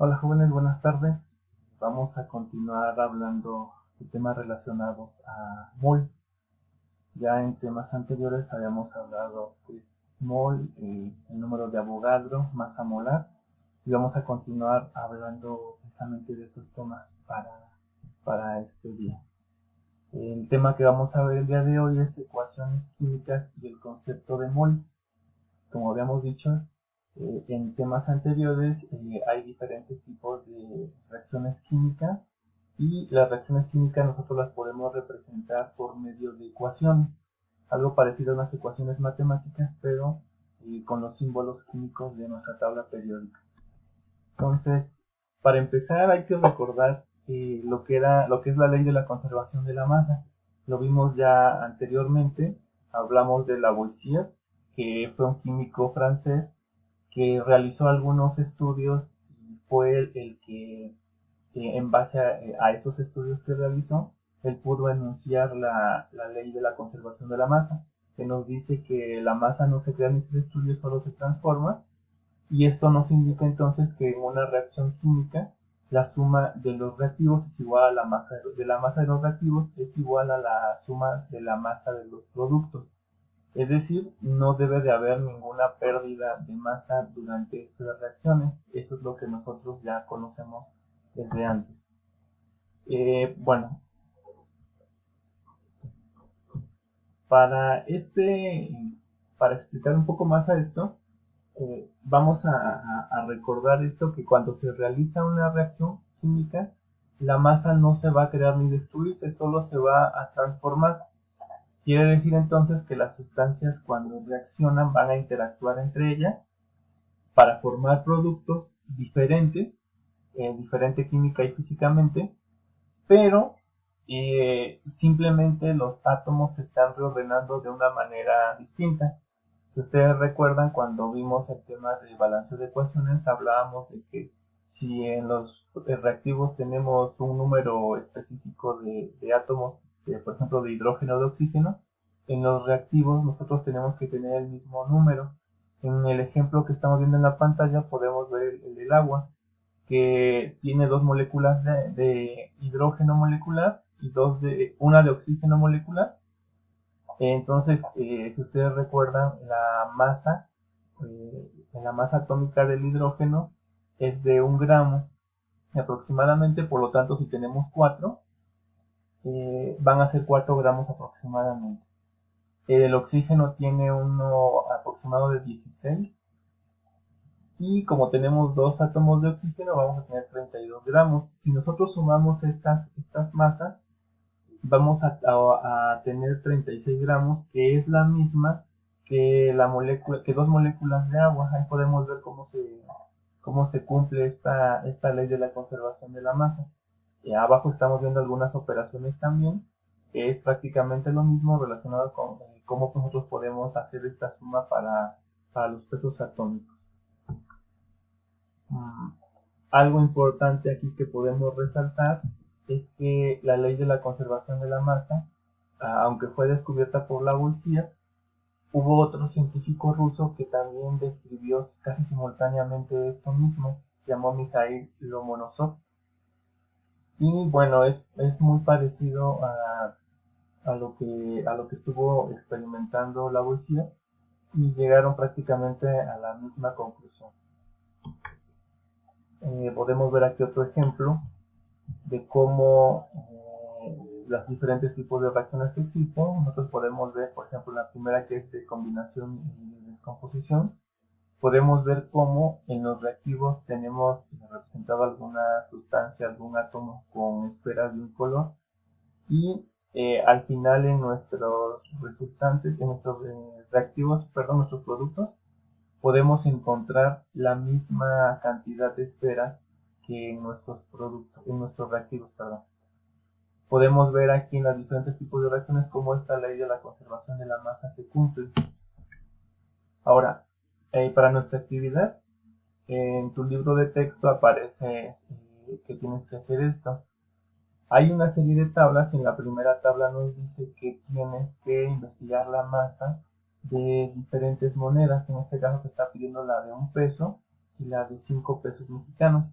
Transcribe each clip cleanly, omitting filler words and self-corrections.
Hola jóvenes, buenas tardes. Vamos a continuar hablando de temas relacionados a mol. Ya en temas anteriores habíamos hablado pues mol, el número de Avogadro, masa molar, y vamos a continuar hablando precisamente de esos temas para este día. El tema que vamos a ver el día de hoy es ecuaciones químicas y el concepto de mol. Como habíamos dicho, en temas anteriores hay diferentes tipos de reacciones químicas y las reacciones químicas nosotros las podemos representar por medio de ecuaciones, algo parecido a unas ecuaciones matemáticas, pero con los símbolos químicos de nuestra tabla periódica. Entonces, para empezar hay que recordar lo que es la ley de la conservación de la masa. Lo vimos ya anteriormente, hablamos de Lavoisier, que fue un químico francés que realizó algunos estudios y fue el que, en base a estos estudios que realizó, él pudo enunciar la ley de la conservación de la masa, que nos dice que la masa no se crea ni se destruye, solo se transforma, y esto nos indica entonces que en una reacción química la suma de los reactivos es igual a la masa de los reactivos es igual a la suma de la masa de los productos. Es decir, no debe de haber ninguna pérdida de masa durante estas reacciones. Eso es lo que nosotros ya conocemos desde antes. Bueno, para para explicar un poco más a esto, vamos a recordar esto, que cuando se realiza una reacción química, la masa no se va a crear ni destruirse, solo se va a transformar. Quiere decir entonces que las sustancias cuando reaccionan van a interactuar entre ellas para formar productos diferentes, diferente química y físicamente, pero simplemente los átomos se están reordenando de una manera distinta. Si ustedes recuerdan, cuando vimos el tema de balanceo de ecuaciones, hablábamos de que si en los reactivos tenemos un número específico de átomos, por ejemplo de hidrógeno o de oxígeno, en los reactivos nosotros tenemos que tener el mismo número. En el ejemplo que estamos viendo en la pantalla podemos ver el del agua, que tiene dos moléculas de hidrógeno molecular y una de oxígeno molecular. Entonces, si ustedes recuerdan, la masa atómica del hidrógeno es de 1 gramo aproximadamente, por lo tanto, si tenemos 4, van a ser 4 gramos aproximadamente. El oxígeno tiene uno aproximado de 16, y como tenemos dos átomos de oxígeno, vamos a tener 32 gramos. Si nosotros sumamos estas masas, vamos a tener 36 gramos, que es la misma que que dos moléculas de agua. Ahí podemos ver cómo se cumple esta ley de la conservación de la masa. Y abajo estamos viendo algunas operaciones también, que es prácticamente lo mismo relacionado con cómo nosotros podemos hacer esta suma para los pesos atómicos. Algo importante aquí que podemos resaltar es que la ley de la conservación de la masa, aunque fue descubierta por Lavoisier, hubo otro científico ruso que también describió casi simultáneamente esto mismo, se llamó Mikhail Lomonosov. Y bueno, es muy parecido a lo que estuvo experimentando Lavoisier, y llegaron prácticamente a la misma conclusión. Podemos ver aquí otro ejemplo de cómo los diferentes tipos de reacciones que existen. Nosotros podemos ver, por ejemplo, la primera, que es de combinación y descomposición. Podemos ver cómo en los reactivos tenemos representado alguna sustancia, algún átomo con esferas de un color, y al final en nuestros resultantes, en nuestros reactivos, perdón, nuestros productos, podemos encontrar la misma cantidad de esferas que en nuestros productos, en nuestros reactivos, perdón. Podemos ver aquí en los diferentes tipos de reacciones cómo esta ley de la conservación de la masa se cumple. Ahora, para nuestra actividad, en tu libro de texto aparece que tienes que hacer esto. Hay una serie de tablas, y en la primera tabla nos dice que tienes que investigar la masa de diferentes monedas. En este caso te está pidiendo la de 1 peso y la de 5 pesos mexicanos.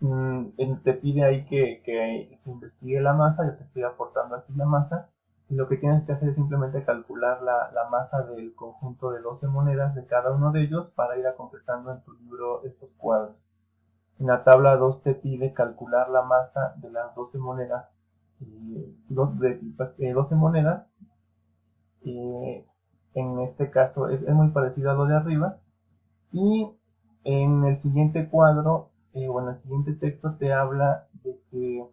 te pide ahí que se investigue la masa. Yo te estoy aportando aquí la masa, y lo que tienes que hacer es simplemente calcular la masa del conjunto de 12 monedas de cada uno de ellos para ir completando en tu libro estos cuadros. En la tabla 2 te pide calcular la masa de las 12 monedas, 12 monedas. eh, en este caso es muy parecido a lo de arriba. Y en el siguiente cuadro, o en el siguiente texto, te habla de que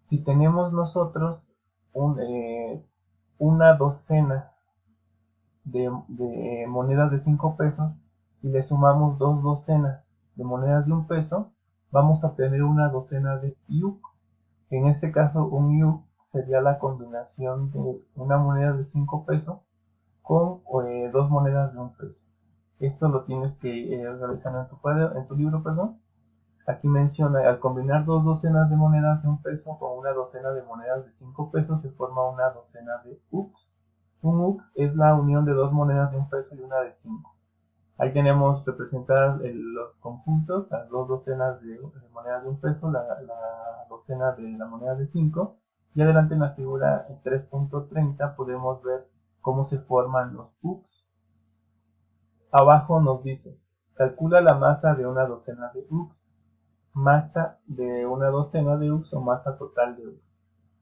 si tenemos nosotros una docena de monedas de 5 pesos y le sumamos dos docenas de monedas de 1 peso, vamos a tener una docena de yuk. En este caso, un yuk sería la combinación de una moneda de 5 pesos con dos monedas de 1 peso. Esto lo tienes que realizar en tu libro, perdón. Aquí menciona, al combinar dos docenas de monedas de 1 peso con una docena de monedas de 5 pesos, se forma una docena de UX. Un UX es la unión de dos monedas de 1 peso y una de 5. Ahí tenemos representadas los conjuntos, las dos docenas de monedas de 1 peso, la docena de la moneda de 5. Y adelante en la figura 3.30 podemos ver cómo se forman los UX. Abajo nos dice, calcula la masa de una docena de UX, masa de una docena de UX o masa total de UX.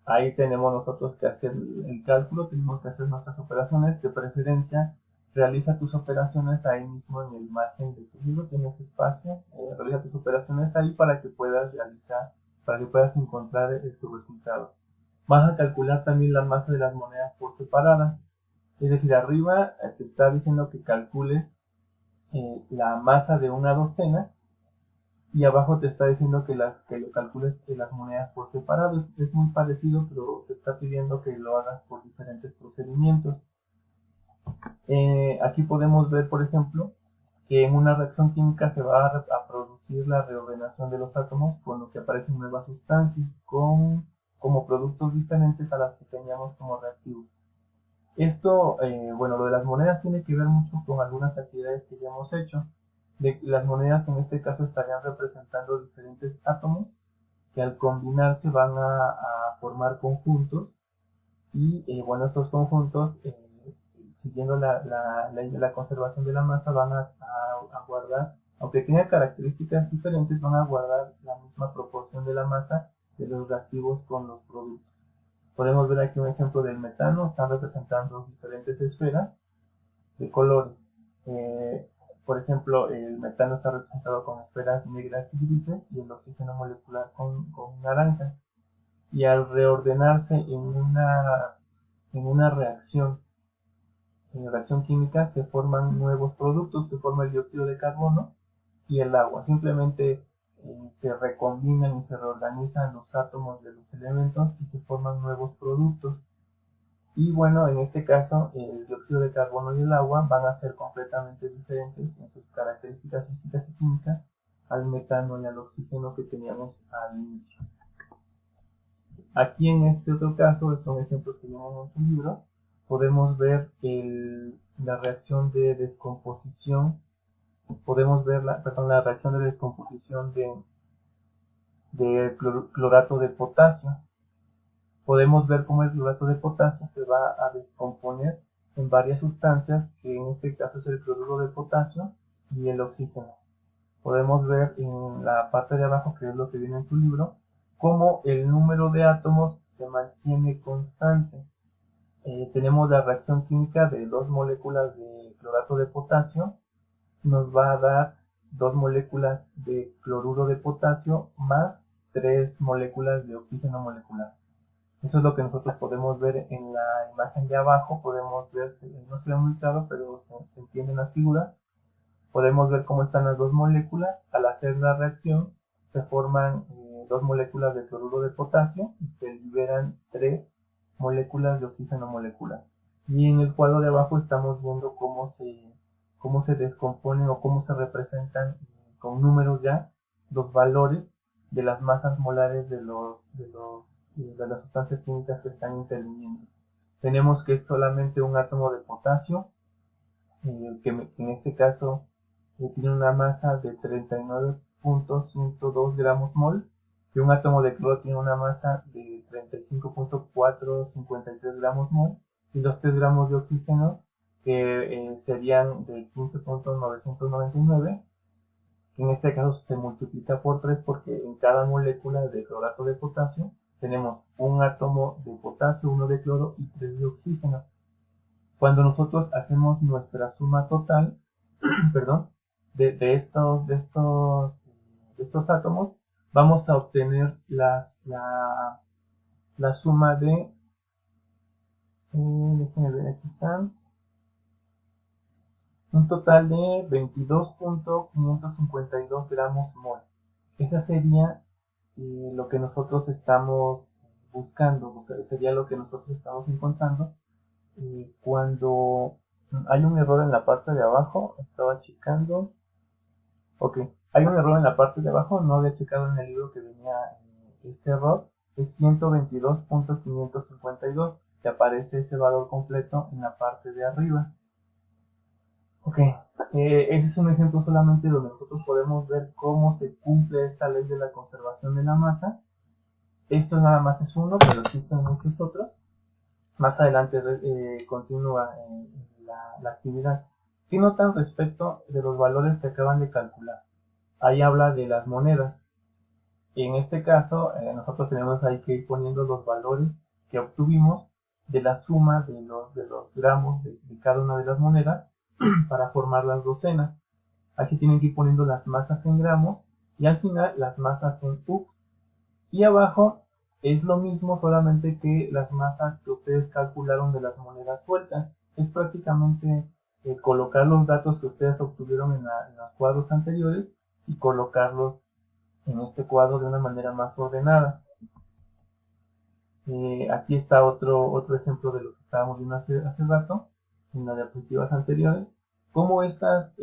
Ahí tenemos nosotros que hacer el cálculo, tenemos que hacer nuestras operaciones. De preferencia, realiza tus operaciones ahí mismo en el margen de tu libro, tienes espacio, realiza tus operaciones ahí para que puedas realizar, para que puedas encontrar tu resultado. Vas a calcular también la masa de las monedas por separadas, es decir, arriba te está diciendo que calcules la masa de una docena, y abajo te está diciendo que lo calcules las monedas por separado. Es muy parecido, pero te está pidiendo que lo hagas por diferentes procedimientos. Aquí podemos ver, por ejemplo, que en una reacción química se va a producir la reordenación de los átomos, con lo que aparecen nuevas sustancias como productos diferentes a las que teníamos como reactivos. Esto, bueno, lo de las monedas tiene que ver mucho con algunas actividades que ya hemos hecho. Las monedas en este caso estarían representando diferentes átomos que al combinarse van a formar conjuntos, y bueno, estos conjuntos, siguiendo la ley de la conservación de la masa, van a guardar, aunque tengan características diferentes, van a guardar la misma proporción de la masa de los reactivos con los productos. Podemos ver aquí un ejemplo del metano. Están representando diferentes esferas de colores. Eh, por ejemplo, el metano está representado con esferas negras y grises, y el oxígeno molecular con naranjas. Y al reordenarse en una reacción química, se forman nuevos productos, se forma el dióxido de carbono y el agua. Simplemente se recombinan y se reorganizan los átomos de los elementos y se forman nuevos productos. Y bueno, en este caso, el dióxido de carbono y el agua van a ser completamente diferentes en sus características físicas y químicas al metano y al oxígeno que teníamos al inicio. Aquí en este otro caso, son ejemplos que vimos en su libro, podemos ver la reacción de descomposición, podemos ver la reacción de descomposición de clorato de potasio. Podemos ver cómo el clorato de potasio se va a descomponer en varias sustancias, que en este caso es el cloruro de potasio y el oxígeno. Podemos ver en la parte de abajo, que es lo que viene en tu libro, cómo el número de átomos se mantiene constante. Tenemos la reacción química de dos moléculas de clorato de potasio, nos va a dar dos moléculas de cloruro de potasio más tres moléculas de oxígeno molecular. Eso es lo que nosotros podemos ver en la imagen de abajo. Podemos ver, no se ve muy claro, pero se entiende en la figura. Podemos ver cómo están las dos moléculas. Al hacer la reacción se forman dos moléculas de cloruro de potasio y se liberan tres moléculas de oxígeno molecular. Y en el cuadro de abajo estamos viendo cómo se descomponen o cómo se representan con números ya los valores de las masas molares de las sustancias químicas que están interviniendo. Tenemos que es solamente un átomo de potasio, que en este caso tiene una masa de 39 33.102 gramos mol, que un átomo de cloro tiene una masa de 35.453 gramos mol, y los 3 gramos de oxígeno, que serían de 15.999, que en este caso se multiplica por 3 porque en cada molécula de clorato de potasio tenemos un átomo de potasio, uno de cloro y 3 de oxígeno. Cuando nosotros hacemos nuestra suma total, perdón, de estos átomos, vamos a obtener la suma de, déjenme ver, aquí están, un total de 22.552 gramos mol. Esa sería lo que nosotros estamos buscando, o sea, sería lo que nosotros estamos encontrando cuando hay un error en la parte de abajo. Estaba checando. Ok, hay un error en la parte de abajo, no había checado en el libro que venía este error. Es 122.552, que aparece ese valor completo en la parte de arriba. Ok, ese es un ejemplo solamente donde nosotros podemos ver cómo se cumple esta ley de la conservación de la masa. Esto nada más es uno, pero existen muchos otros. Más adelante continúa la actividad. ¿Qué notan respecto de los valores que acaban de calcular? Ahí habla de las monedas. En este caso, nosotros tenemos ahí que ir poniendo los valores que obtuvimos de la suma de los gramos de cada una de las monedas para formar las docenas. Así tienen que ir poniendo las masas en gramos y al final las masas en U. Y abajo es lo mismo, solamente que las masas que ustedes calcularon de las monedas sueltas. Es prácticamente colocar los datos que ustedes obtuvieron en los cuadros anteriores y colocarlos en este cuadro de una manera más ordenada. Aquí está otro ejemplo de lo que estábamos viendo hace rato en las diapositivas anteriores, cómo estas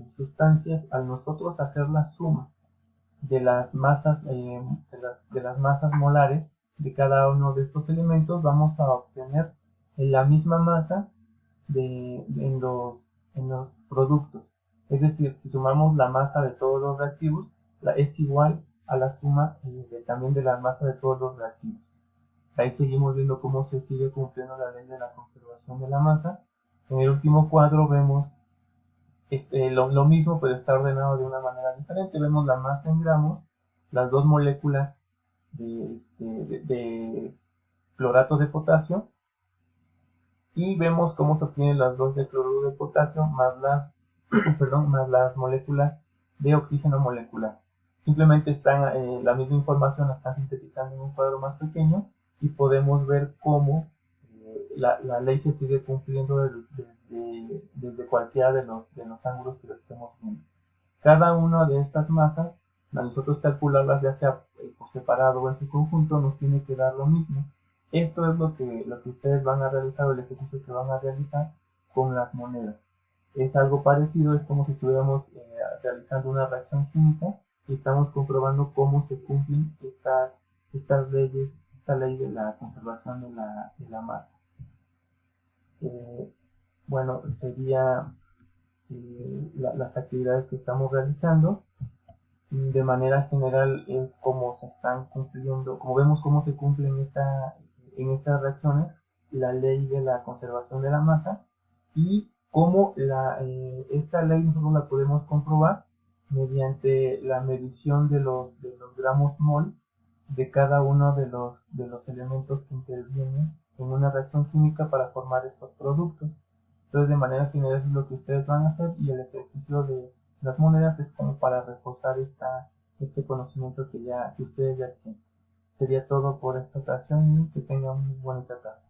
sustancias, al nosotros hacer la suma de las masas molares de cada uno de estos elementos, vamos a obtener la misma masa en los productos. Es decir, si sumamos la masa de todos los reactivos, es igual a la suma también de la masa de todos los reactivos. Ahí seguimos viendo cómo se sigue cumpliendo la ley de la conservación de la masa. En el último cuadro vemos lo mismo, pero está ordenado de una manera diferente. Vemos la masa en gramos, las dos moléculas de clorato de potasio, y vemos cómo se obtienen las dos de cloruro de potasio más las más las moléculas de oxígeno molecular. Simplemente están la misma información la están sintetizando en un cuadro más pequeño y podemos ver cómo la ley se sigue cumpliendo desde cualquiera de los ángulos que lo estemos viendo. Cada una de estas masas, a nosotros calcularlas ya sea por separado o en su conjunto, nos tiene que dar lo mismo. Esto es lo que ustedes van a realizar, o el ejercicio que van a realizar con las monedas. Es algo parecido, es como si estuviéramos realizando una reacción química y estamos comprobando cómo se cumplen estas leyes, esta ley de la conservación de la masa. Bueno, sería las actividades que estamos realizando. De manera general es como se están cumpliendo, como vemos cómo se cumple en estas reacciones la ley de la conservación de la masa, y cómo esta ley nosotros la podemos comprobar mediante la medición de los gramos mol de cada uno de los elementos que intervienen en una reacción química para formar estos productos. Entonces, de manera general es lo que ustedes van a hacer, y el ejercicio de las monedas es como para reforzar este conocimiento que ustedes ya tienen. Sería todo por esta ocasión, y que tengan muy bonita tarde.